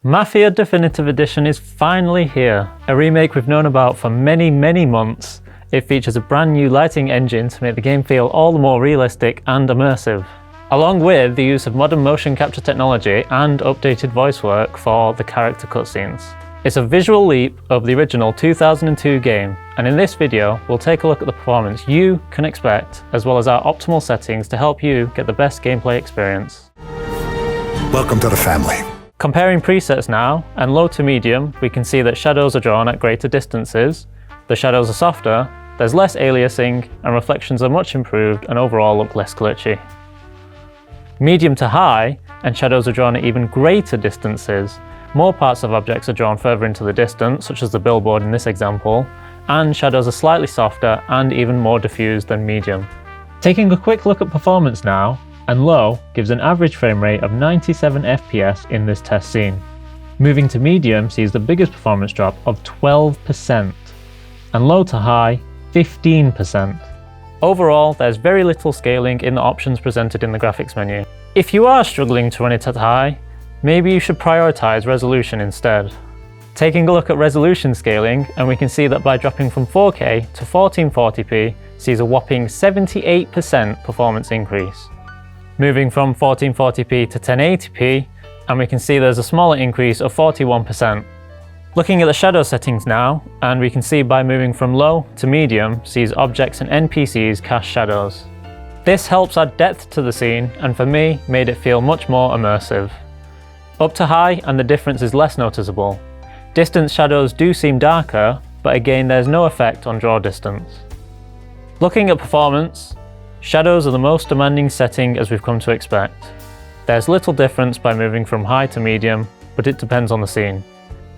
Mafia Definitive Edition is finally here, a remake we've known about for many months. It features a brand new lighting engine to make the game feel all the more realistic and immersive, along with the use of modern motion capture technology and updated voice work for the character cutscenes. It's a visual leap of the original 2002 game, and in this video we'll take a look at the performance you can expect, as well as our optimal settings to help you get the best gameplay experience. Welcome to the family. Comparing presets now, and low to medium, we can see that shadows are drawn at greater distances, the shadows are softer, there's less aliasing, and reflections are much improved and overall look less glitchy. Medium to high, and shadows are drawn at even greater distances. More parts of objects are drawn further into the distance, such as the billboard in this example, and shadows are slightly softer and even more diffused than medium. Taking a quick look at performance now, and low gives an average frame rate of 97 FPS in this test scene. Moving to medium sees the biggest performance drop of 12%, and low to high, 15%. Overall, there's very little scaling in the options presented in the graphics menu. If you are struggling to run it at high, maybe you should prioritize resolution instead. Taking a look at resolution scaling, and we can see that by dropping from 4K to 1440p sees a whopping 78% performance increase. Moving from 1440p to 1080p, and we can see there's a smaller increase of 41%. Looking at the shadow settings now, and we can see by moving from low to medium sees objects and NPCs cast shadows. This helps add depth to the scene, and for me made it feel much more immersive. Up to high and the difference is less noticeable. Distance shadows do seem darker, but again there's no effect on draw distance. Looking at performance, shadows are the most demanding setting as we've come to expect. There's little difference by moving from high to medium, but it depends on the scene.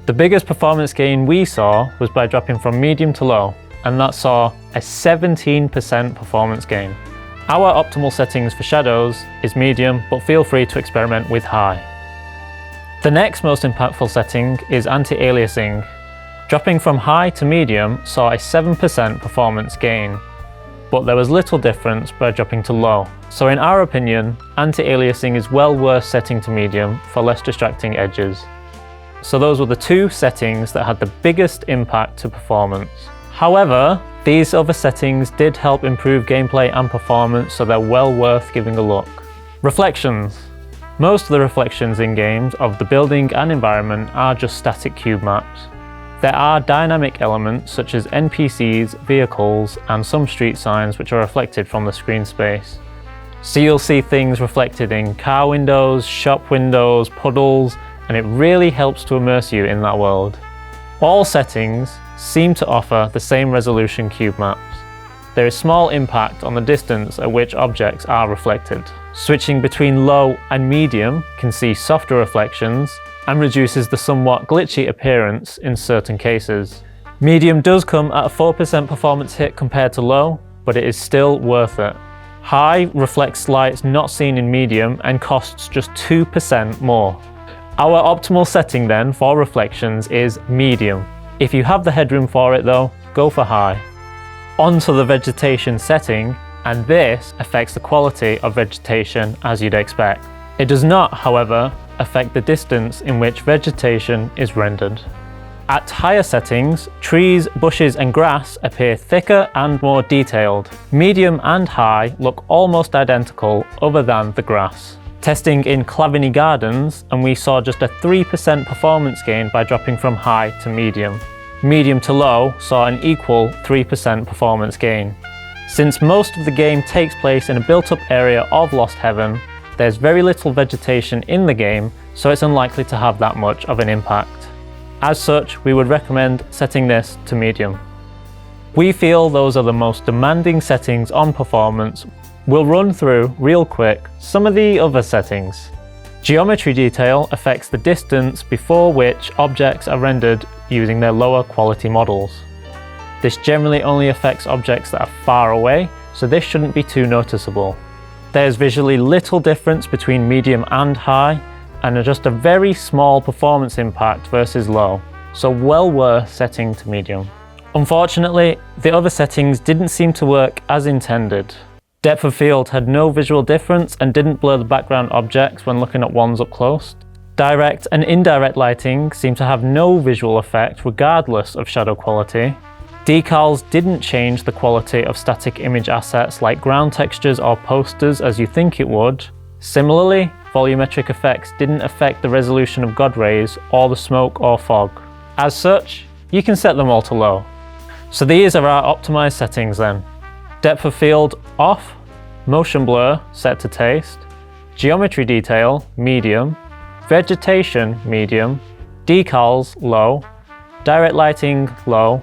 The biggest performance gain we saw was by dropping from medium to low, and that saw a 17% performance gain. Our optimal settings for shadows is medium, but feel free to experiment with high. The next most impactful setting is anti-aliasing. Dropping from high to medium saw a 7% performance gain, but there was little difference by dropping to low. So in our opinion, anti-aliasing is well worth setting to medium for less distracting edges. So those were the two settings that had the biggest impact to performance. However, these other settings did help improve gameplay and performance, so they're well worth giving a look. Reflections. Most of the reflections in games of the building and environment are just static cube maps. There are dynamic elements such as NPCs, vehicles, and some street signs which are reflected from the screen space. So you'll see things reflected in car windows, shop windows, puddles, and it really helps to immerse you in that world. All settings seem to offer the same resolution cube maps. There is small impact on the distance at which objects are reflected. Switching between low and medium can see softer reflections, and reduces the somewhat glitchy appearance in certain cases. Medium does come at a 4% performance hit compared to low, but it is still worth it. High reflects lights not seen in medium and costs just 2% more. Our optimal setting then for reflections is medium. If you have the headroom for it though, go for high. Onto the vegetation setting, and this affects the quality of vegetation as you'd expect. It does not, however, affect the distance in which vegetation is rendered. At higher settings, trees, bushes and grass appear thicker and more detailed. Medium and high look almost identical other than the grass. Testing in Claviny Gardens, and we saw just a 3% performance gain by dropping from high to medium. Medium to low saw an equal 3% performance gain. Since most of the game takes place in a built-up area of Lost Heaven, there's very little vegetation in the game, so it's unlikely to have that much of an impact. As such, we would recommend setting this to medium. We feel those are the most demanding settings on performance. We'll run through, real quick, some of the other settings. Geometry detail affects the distance before which objects are rendered using their lower quality models. This generally only affects objects that are far away, so this shouldn't be too noticeable. There's visually little difference between medium and high, and just a very small performance impact versus low, so well worth setting to medium. Unfortunately, the other settings didn't seem to work as intended. Depth of field had no visual difference and didn't blur the background objects when looking at ones up close. Direct and indirect lighting seem to have no visual effect regardless of shadow quality. Decals didn't change the quality of static image assets like ground textures or posters as you think it would. Similarly, volumetric effects didn't affect the resolution of God rays or the smoke or fog. As such, you can set them all to low. So these are our optimized settings then. Depth of field off, motion blur set to taste, geometry detail medium, vegetation medium, decals low, direct lighting low,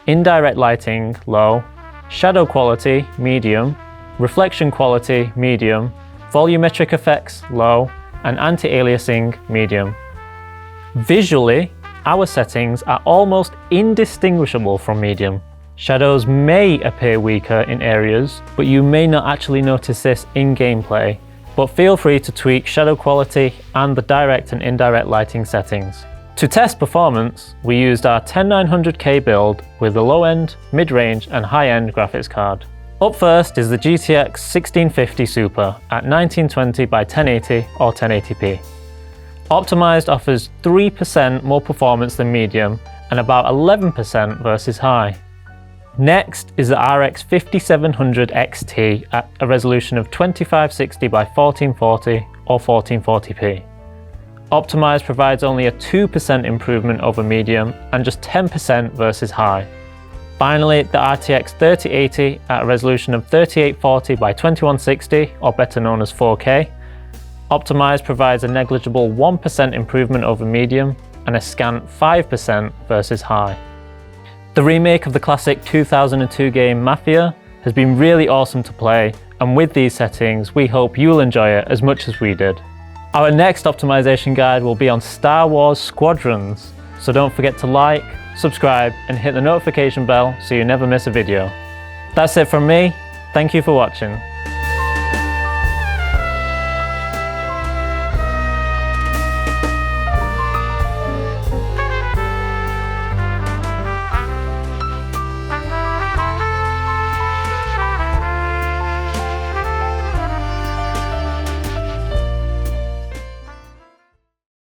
indirect lighting low, shadow quality medium, reflection quality medium, volumetric effects low, and anti-aliasing medium. Visually, our settings are almost indistinguishable from medium. Shadows may appear weaker in areas, but you may not actually notice this in gameplay, but feel free to tweak shadow quality and the direct and indirect lighting settings. To test performance, we used our 10900K build with the low-end, mid-range and high-end graphics card. Up first is the GTX 1650 Super at 1920 by 1080 or 1080p. Optimized offers 3% more performance than medium and about 11% versus high. Next is the RX 5700 XT at a resolution of 2560 by 1440 or 1440p. Optimized provides only a 2% improvement over medium and just 10% versus high. Finally, the RTX 3080 at a resolution of 3840 by 2160 or better known as 4K. Optimized provides a negligible 1% improvement over medium and a scant 5% versus high. The remake of the classic 2002 game Mafia has been really awesome to play, and with these settings we hope you'll enjoy it as much as we did. Our next optimization guide will be on Star Wars Squadrons, so don't forget to like, subscribe and hit the notification bell so you never miss a video. That's it from me, thank you for watching.